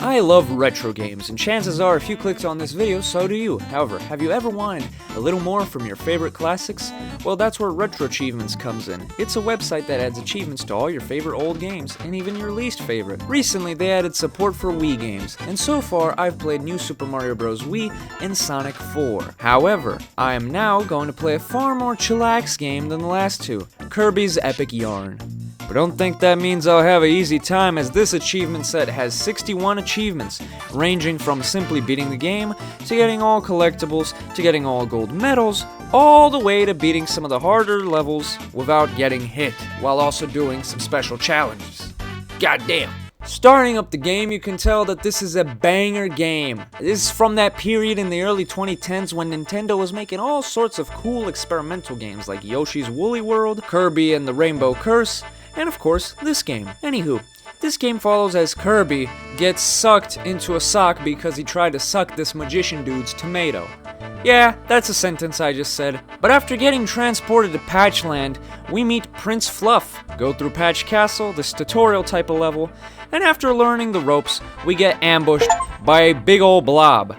I love retro games, and chances are if you clicked on this video, so do you. However, have you ever wanted a little more from your favorite classics? Well, that's where RetroAchievements comes in. It's a website that adds achievements to all your favorite old games, and even your least favorite. Recently, they added support for Wii games, and so far, I've played New Super Mario Bros. Wii and Sonic 4. However, I am now going to play a far more chillax game than the last two, Kirby's Epic Yarn. But don't think that means I'll have an easy time, as this achievement set has 61 achievements, ranging from simply beating the game, to getting all collectibles, to getting all gold medals, all the way to beating some of the harder levels without getting hit, while also doing some special challenges. Goddamn. Starting up the game, you can tell that this is a banger game. This is from that period in the early 2010s when Nintendo was making all sorts of cool experimental games like Yoshi's Woolly World, Kirby and the Rainbow Curse, and of course, this game. Anywho, this game follows as Kirby gets sucked into a sock because he tried to suck this magician dude's tomato. Yeah, that's a sentence I just said. But after getting transported to Patchland, we meet Prince Fluff, go through Patch Castle, this tutorial type of level, and after learning the ropes, we get ambushed by a big ol' blob.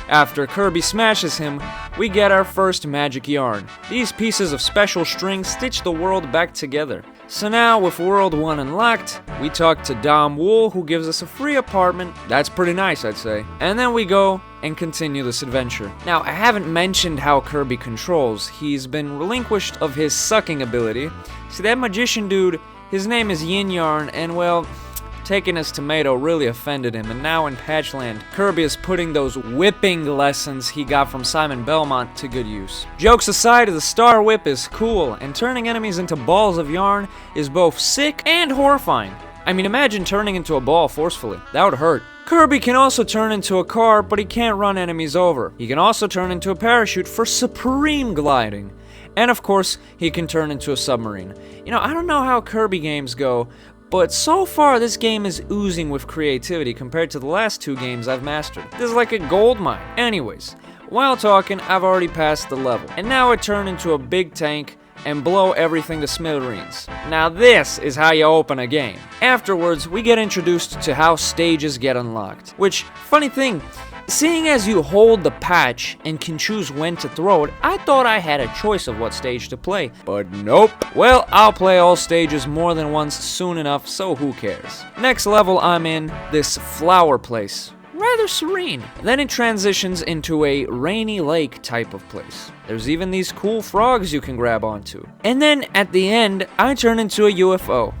After Kirby smashes him, we get our first magic yarn. These pieces of special string stitch the world back together. So now, with World 1 unlocked, we talk to Dom Wool, who gives us a free apartment. That's pretty nice, I'd say. And then we go and continue this adventure. Now, I haven't mentioned how Kirby controls. He's been relinquished of his sucking ability. See, that magician dude, his name is Yin Yarn, and well, taking his tomato really offended him, and now in Patchland, Kirby is putting those whipping lessons he got from Simon Belmont to good use. Jokes aside, the Star Whip is cool, and turning enemies into balls of yarn is both sick and horrifying. I mean, imagine turning into a ball forcefully. That would hurt. Kirby can also turn into a car, but he can't run enemies over. He can also turn into a parachute for supreme gliding. And of course, he can turn into a submarine. You know, I don't know how Kirby games go, but so far, this game is oozing with creativity compared to the last two games I've mastered. This is like a gold mine. Anyways, while talking, I've already passed the level. And now I turn into a big tank and blow everything to smithereens. Now this is how you open a game. Afterwards, we get introduced to how stages get unlocked. Which, funny thing, seeing as you hold the patch and can choose when to throw it, I thought I had a choice of what stage to play. But nope. Well, I'll play all stages more than once soon enough, so who cares. Next level I'm in, this flower place. Rather serene. Then it transitions into a rainy lake type of place. There's even these cool frogs you can grab onto. And then at the end, I turn into a UFO.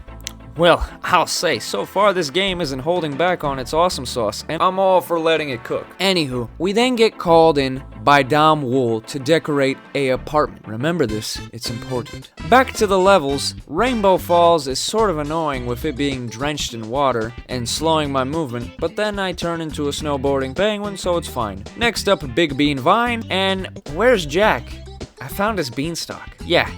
Well, I'll say, so far this game isn't holding back on its awesome sauce, and I'm all for letting it cook. Anywho, we then get called in by Dom Wool to decorate a apartment. Remember this, it's important. Back to the levels, Rainbow Falls is sort of annoying with it being drenched in water and slowing my movement, but then I turn into a snowboarding penguin, so it's fine. Next up, Big Bean Vine, and where's Jack? I found his beanstalk. Yeah,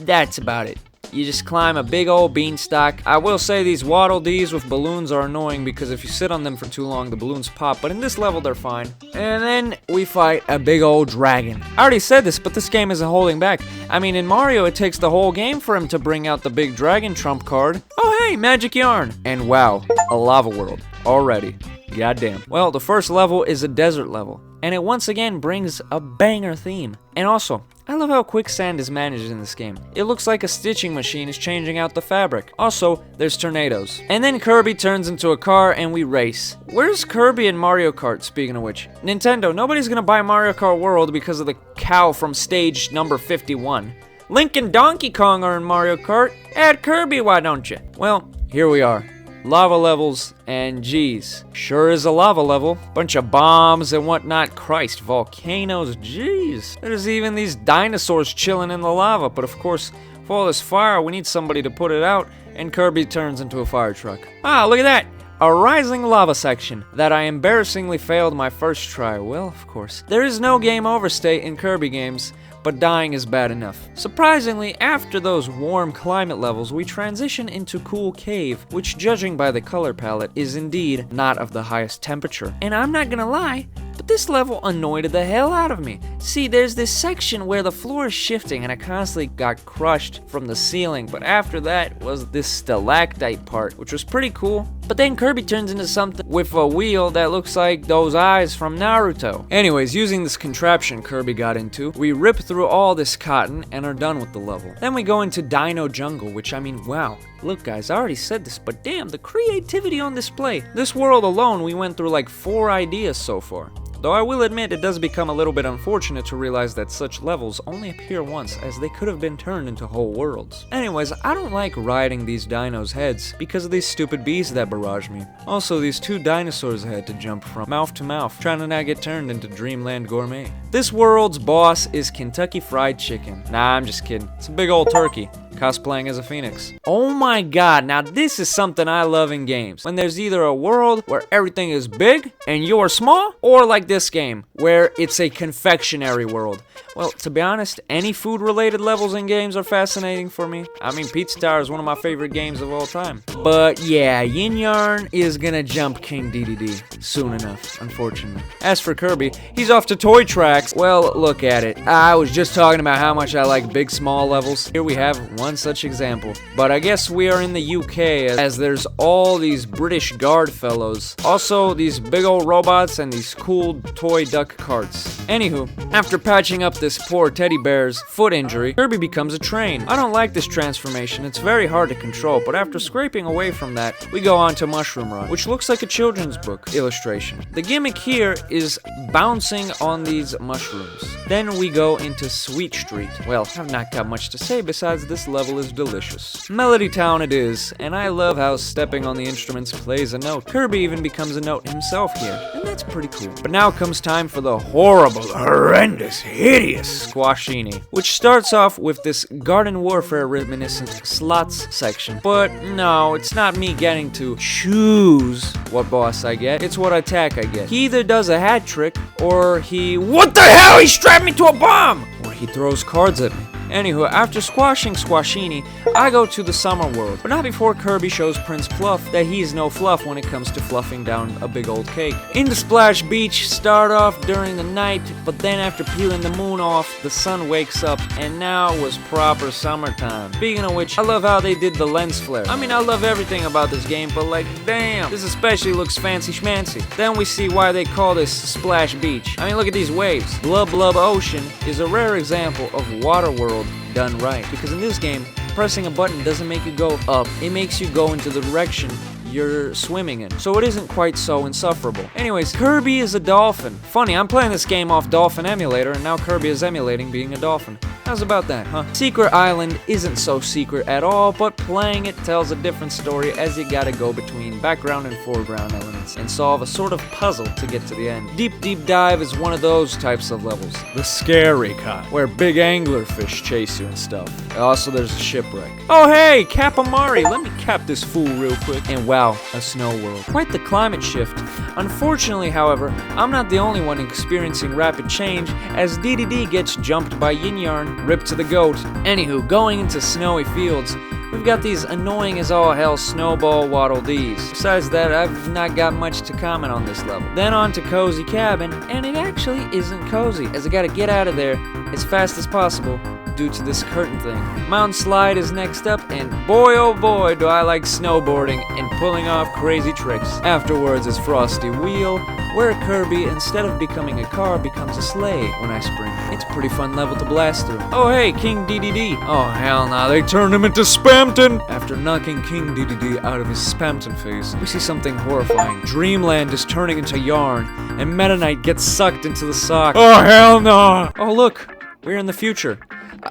that's about it. You just climb a big old beanstalk. I will say these Waddle Dees with balloons are annoying because if you sit on them for too long, the balloons pop, but in this level, they're fine. And then we fight a big old dragon. I already said this, but this game isn't holding back. I mean, in Mario, it takes the whole game for him to bring out the big dragon trump card. Oh, hey, magic yarn. And wow, a lava world already. Goddamn. Well, the first level is a desert level, and it once again brings a banger theme. And also, I love how quicksand is managed in this game. It looks like a stitching machine is changing out the fabric. Also, there's tornadoes. And then Kirby turns into a car and we race. Where's Kirby in Mario Kart, speaking of which? Nintendo, nobody's gonna buy Mario Kart World because of the cow from stage number 51. Link and Donkey Kong are in Mario Kart. Add Kirby, why don't you? Well, here we are. Lava levels, and geez, sure is a lava level. Bunch of bombs and whatnot. Christ, volcanoes, geez. There's even these dinosaurs chilling in the lava, but of course, for all this fire, we need somebody to put it out, and Kirby turns into a fire truck. Ah, look at that! A rising lava section that I embarrassingly failed my first try. Well, of course. There is no game over state in Kirby games, but dying is bad enough. Surprisingly, after those warm climate levels, we transition into Cool Cave, which judging by the color palette is indeed not of the highest temperature. And I'm not gonna lie, but this level annoyed the hell out of me. See, there's this section where the floor is shifting and I constantly got crushed from the ceiling, but after that was this stalactite part, which was pretty cool, But then Kirby turns into something with a wheel that looks like those eyes from Naruto. Anyways, using this contraption Kirby got into, we rip through all this cotton and are done with the level. Then we go into Dino Jungle, which I mean, wow. Look guys, I already said this, but damn, the creativity on display. This world alone, we went through like 4 ideas so far. Though I will admit it does become a little bit unfortunate to realize that such levels only appear once, as they could have been turned into whole worlds. Anyways, I don't like riding these dinos' heads because of these stupid bees that barrage me. Also, these 2 dinosaurs I had to jump from mouth to mouth, trying to not get turned into Dreamland Gourmet. This world's boss is Kentucky Fried Chicken. Nah, I'm just kidding. It's a big old turkey, cosplaying as a phoenix. Oh my god, now this is something I love in games. When there's either a world where everything is big and you're small, or like this game, where it's a confectionery world. Well, to be honest, any food-related levels in games are fascinating for me. I mean, Pizza Tower is one of my favorite games of all time. But yeah, Yin Yarn is gonna jump King DDD soon enough, unfortunately. As for Kirby, he's off to toy tracks. Well, look at it. I was just talking about how much I like big, small levels. Here we have one such example. But I guess we are in the UK, as there's all these British guard fellows. Also, these big old robots and these cool toy duck carts. Anywho, after patching up this poor teddy bear's foot injury, Kirby becomes a train. I don't like this transformation, it's very hard to control, but after scraping away from that, we go on to Mushroom Run, which looks like a children's book illustration. The gimmick here is bouncing on these mushrooms. Then we go into Sweet Street. Well, I've not got much to say besides this level is delicious. Melody Town it is, and I love how stepping on the instruments plays a note. Kirby even becomes a note himself here, and that's pretty cool. But now comes time for the horrible, horrendous, hideous Squashini, which starts off with this Garden Warfare reminiscent slots section. But no, it's not me getting to choose what boss I get, it's what attack I get. He either does a hat trick, or what the hell, he strapped me to a bomb! Or he throws cards at me. Anywho, after squashing Squashini, I go to the summer world, but not before Kirby shows Prince Fluff that he's no fluff when it comes to fluffing down a big old cake. In the Splash Beach, start off during the night, but then after peeling the moon off, the sun wakes up, and now was proper summertime. Speaking of which, I love how they did the lens flare. I mean, I love everything about this game, but like, damn, this especially looks fancy schmancy. Then we see why they call this Splash Beach. I mean, look at these waves. Blub Blub Ocean is a rare example of Waterworld done right, because in this game, pressing a button doesn't make you go up, it makes you go into the direction you're swimming in, so it isn't quite so insufferable. Anyways, Kirby is a dolphin. Funny, I'm playing this game off Dolphin Emulator, and now Kirby is emulating being a dolphin. How's about that, huh? Secret Island isn't so secret at all, but playing it tells a different story, as you gotta go between background and foreground elements and solve a sort of puzzle to get to the end. Deep Deep Dive is one of those types of levels. The scary kind, where big anglerfish chase you and stuff. Also, there's a shipwreck. Oh hey, Capamari, let me cap this fool real quick. And wow, a snow world. Quite the climate shift. Unfortunately, however, I'm not the only one experiencing rapid change, as DDD gets jumped by Yin Yarn, ripped to the goat. Anywho, going into snowy fields, we've got these annoying as all hell snowball waddle dees. Besides that, I've not got much to comment on this level. Then on to Cozy Cabin, and it actually isn't cozy, as I gotta get out of there as fast as possible due to this curtain thing. Mountain Slide is next up, and boy oh boy do I like snowboarding and pulling off crazy tricks. Afterwards is Frosty Wheel, where Kirby, instead of becoming a car, becomes a sleigh when I spring. It's a pretty fun level to blast through. Oh hey, King DDD. Oh hell nah, they turned him into Spamton! After knocking King DDD out of his Spamton phase, we see something horrifying. Dreamland is turning into yarn, and Meta Knight gets sucked into the sock. Oh hell no! Oh look, we're in the future.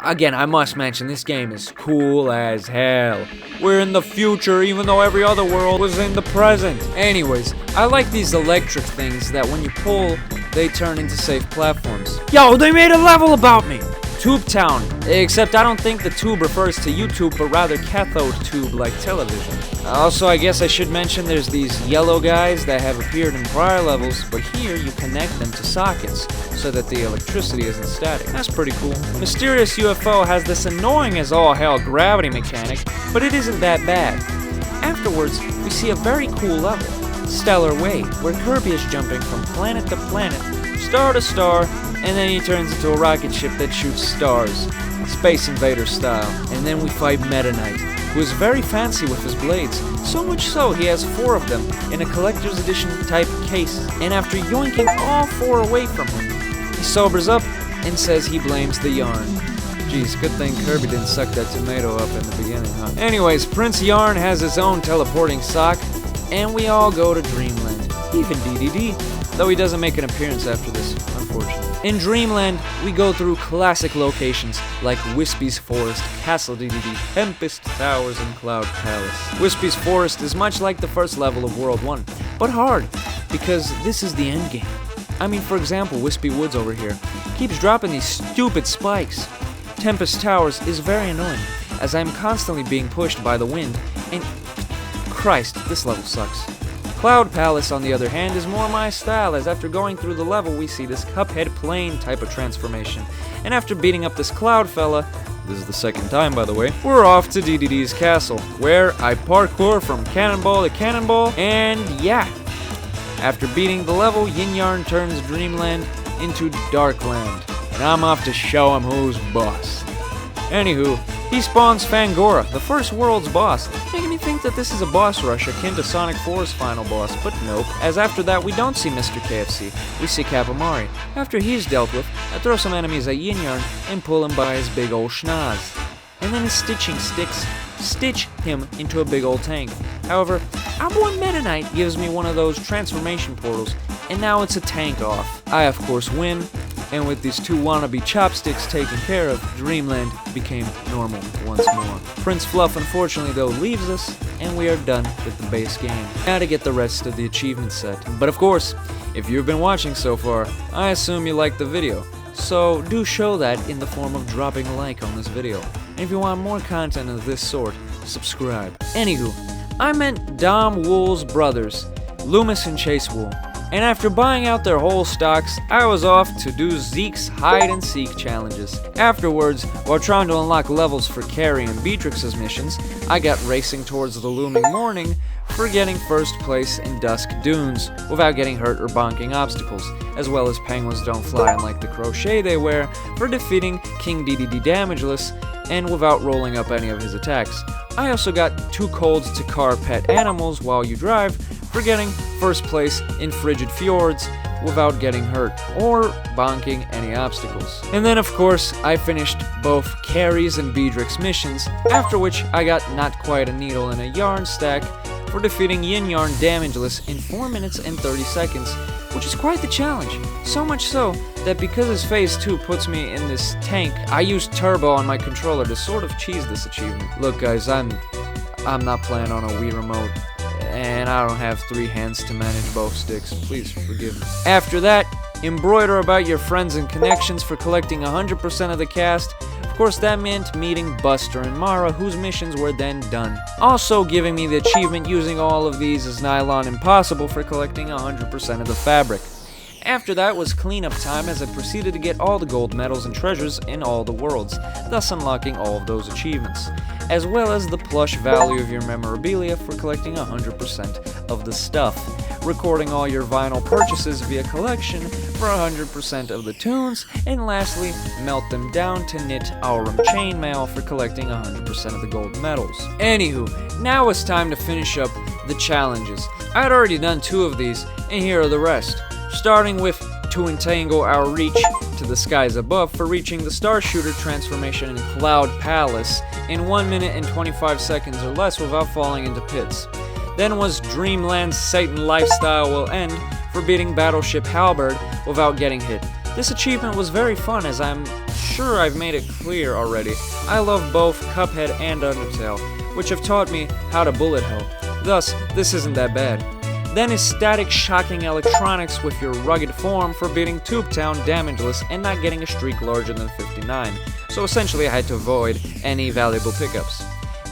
Again, I must mention, this game is cool as hell. We're in the future, even though every other world was in the present. Anyways, I like these electric things that when you pull, they turn into safe platforms. Yo, they made a level about me! Tube Town. Except I don't think the tube refers to YouTube, but rather cathode tube like television. Also, I guess I should mention there's these yellow guys that have appeared in prior levels, but here you connect them to sockets so that the electricity isn't static. That's pretty cool. Mysterious UFO has this annoying as all hell gravity mechanic, but it isn't that bad. Afterwards, we see a very cool level, Stellar Way, where Kirby is jumping from planet to planet, star to star, and then he turns into a rocket ship that shoots stars, Space Invader style. And then we fight Meta Knight, who is very fancy with his blades, so much so he has 4 of them in a collector's edition type case, and after yoinking all 4 away from him, he sobers up and says he blames the yarn. Jeez, good thing Kirby didn't suck that tomato up in the beginning, huh? Anyways, Prince Yarn has his own teleporting sock, and we all go to Dreamland, even DDD, though he doesn't make an appearance after this, unfortunately. In Dreamland, we go through classic locations like Wispy's Forest, Castle DDD, Tempest Towers, and Cloud Palace. Wispy's Forest is much like the first level of World 1, but hard, because this is the end game. I mean, for example, Wispy Woods over here keeps dropping these stupid spikes. Tempest Towers is very annoying, as I am constantly being pushed by the wind, and Christ, this level sucks. Cloud Palace, on the other hand, is more my style, as after going through the level we see this Cuphead plane type of transformation, and after beating up this Cloud fella, this is the second time by the way, we're off to DDD's castle, where I parkour from cannonball to cannonball, and yeah. After beating the level, Yin Yarn turns Dreamland into Darkland, and I'm off to show him who's boss. Anywho, he spawns Fangora, the first world's boss, making me think that this is a boss rush akin to Sonic 4's final boss, but nope, as after that we don't see Mr. KFC, we see Capamari. After he's dealt with, I throw some enemies at Yin Yarn and pull him by his big ol' schnoz. And then his stitching sticks stitch him into a big old tank. However, our boy Meta Knight gives me one of those transformation portals, and now it's a tank off. I of course win, and with these 2 wannabe chopsticks taken care of, Dreamland became normal once more. Prince Fluff unfortunately though leaves us, and we are done with the base game. Now to get the rest of the achievement set. But of course, if you've been watching so far, I assume you liked the video. So do show that in the form of dropping a like on this video. And if you want more content of this sort, subscribe. Anywho, I met Dom Wool's brothers, Loomis and Chase Wool. And after buying out their whole stocks, I was off to do Zeke's hide-and-seek challenges. Afterwards, while trying to unlock levels for Carrie and Beatrix's missions, I got racing towards the looming morning for getting first place in Dusk Dunes without getting hurt or bonking obstacles, as well as penguins don't fly unlike the crochet they wear for defeating King DDD damageless and without rolling up any of his attacks. I also got 2 colds to car pet animals while you drive for getting first place in Frigid Fjords without getting hurt or bonking any obstacles. And then of course I finished both Carrie's and Beatrix missions, after which I got not quite a needle in a yarn stack for defeating Yin Yarn damageless in 4 minutes and 30 seconds, which is quite the challenge. So much so that because his phase 2 puts me in this tank, I used turbo on my controller to sort of cheese this achievement. Look guys, I'm not playing on a Wii remote, and I don't have 3 hands to manage both sticks. Please forgive me. After that, embroider about your friends and connections for collecting 100% of the cast. Of course, that meant meeting Buster and Mara, whose missions were then done. Also giving me the achievement using all of these as Nylon Impossible for collecting 100% of the fabric. After that was cleanup time as I proceeded to get all the gold medals and treasures in all the worlds, thus unlocking all of those achievements, as well as the plush value of your memorabilia for collecting 100% of the stuff, recording all your vinyl purchases via collection for 100% of the tunes, and lastly, melt them down to knit Aurum chainmail for collecting 100% of the gold medals. Anywho, now it's time to finish up the challenges. I had already done 2 of these, and here are the rest. Starting with to entangle our reach to the skies above for reaching the Star Shooter transformation in Cloud Palace in 1 minute and 25 seconds or less without falling into pits. Then was Dreamland's Satan lifestyle will end for beating Battleship Halberd without getting hit. This achievement was very fun, as I'm sure I've made it clear already. I love both Cuphead and Undertale, which have taught me how to bullet hell. Thus, this isn't that bad. Then is Static Shocking Electronics with your rugged form for beating Tubetown damageless and not getting a streak larger than 59, so essentially I had to avoid any valuable pickups.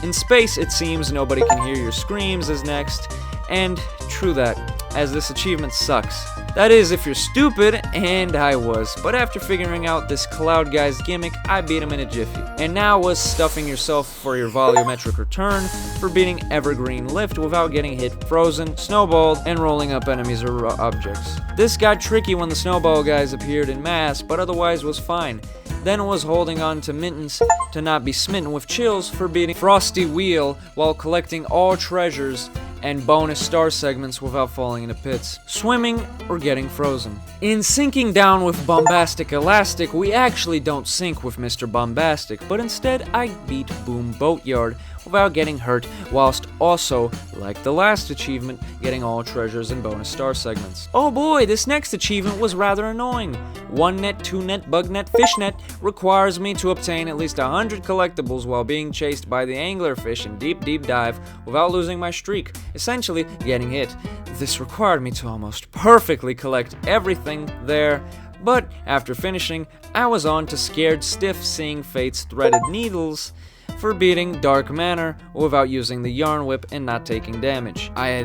In space, it seems nobody can hear your screams is next, and true that, as this achievement sucks. That is, if you're stupid, and I was, but after figuring out this Cloud guy's gimmick, I beat him in a jiffy. And now was stuffing yourself for your volumetric return for beating Evergreen Lift without getting hit, frozen, snowballed, and rolling up enemies or objects. This got tricky when the snowball guys appeared in mass, but otherwise was fine. then was holding on to mittens to not be smitten with chills for beating Frosty Wheel while collecting all treasures and bonus star segments without falling into pits, swimming, or getting frozen. In sinking down with Bombastic Elastic, we actually don't sink with Mr. Bombastic, but instead I beat Boom Boatyard without getting hurt, whilst also, like the last achievement, getting all treasures and bonus star segments. Oh boy, this next achievement was rather annoying. 1 net, 2 net, bug net, fish net requires me to obtain at least 100 collectibles while being chased by the anglerfish in deep dive without losing my streak, essentially getting hit. This required me to almost perfectly collect everything there, but after finishing, I was on to Scared Stiff seeing Fate's Threaded Needles for beating Dark Manor without using the Yarn Whip and not taking damage. I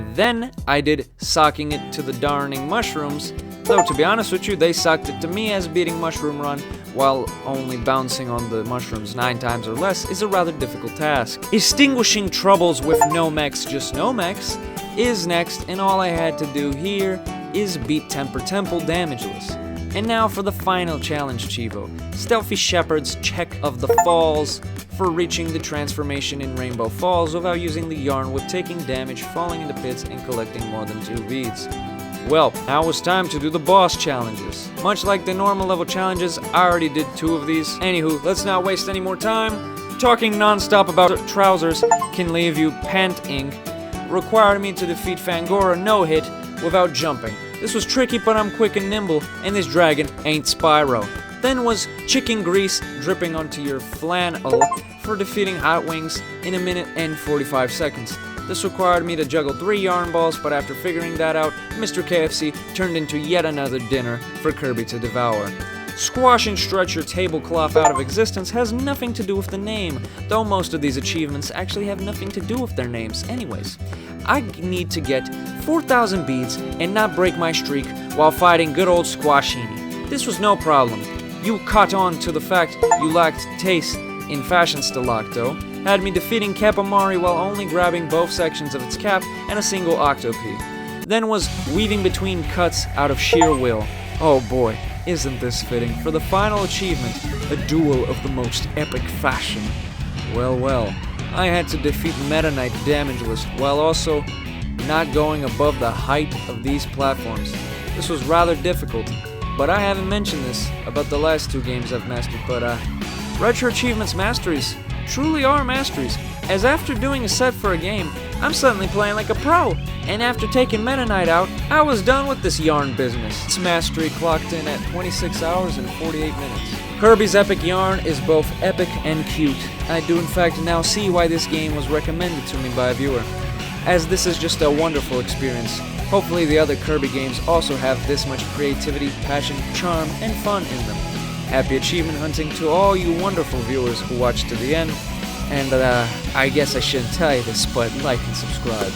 did Socking It to the Darning Mushrooms, though to be honest with you, they sucked it to me as beating Mushroom Run while only bouncing on the mushrooms 9 times or less is a rather difficult task. Extinguishing Troubles with No Mechs, Just No Mechs is next, and all I had to do here is beat Temper Temple damageless. And now for the final challenge, Chivo. Stealthy Shepherd's Check of the Falls for reaching the transformation in Rainbow Falls without using the Yarn Whip, taking damage, falling into pits, and collecting more than 2 beads. Well, now it's time to do the boss challenges. Much like the normal level challenges, I already did 2 of these. Anywho, let's not waste any more time. Talking non-stop about trousers can leave you panting. Required me to defeat Fangora no-hit without jumping. This was tricky, but I'm quick and nimble, and this dragon ain't Spyro. Then was chicken grease dripping onto your flannel for defeating Hot Wings in 1 minute and 45 seconds. This required me to juggle 3 yarn balls, but after figuring that out, Mr. KFC turned into yet another dinner for Kirby to devour. Squash and stretch your tablecloth out of existence has nothing to do with the name, though most of these achievements actually have nothing to do with their names anyways. I need to get 4,000 beads and not break my streak while fighting good old Squashini. This was no problem. You caught on to the fact you lacked taste in Fashion Stalacto, had me defeating Capamari while only grabbing both sections of its cap and a single Octopi. Then was weaving between cuts out of sheer will. Oh boy, isn't this fitting for the final achievement, a duel of the most epic fashion. Well, I had to defeat Meta Knight damageless while also not going above the height of these platforms. This was rather difficult, but I haven't mentioned this about the last 2 games I've mastered, but RetroAchievements masteries truly are masteries, as after doing a set for a game, I'm suddenly playing like a pro, and after taking Meta Knight out, I was done with this yarn business. Its mastery clocked in at 26 hours and 48 minutes. Kirby's epic yarn is both epic and cute. I do in fact now see why this game was recommended to me by a viewer, as this is just a wonderful experience. Hopefully the other Kirby games also have this much creativity, passion, charm, and fun in them. Happy achievement hunting to all you wonderful viewers who watched to the end, and I guess I shouldn't tell you this, but like and subscribe.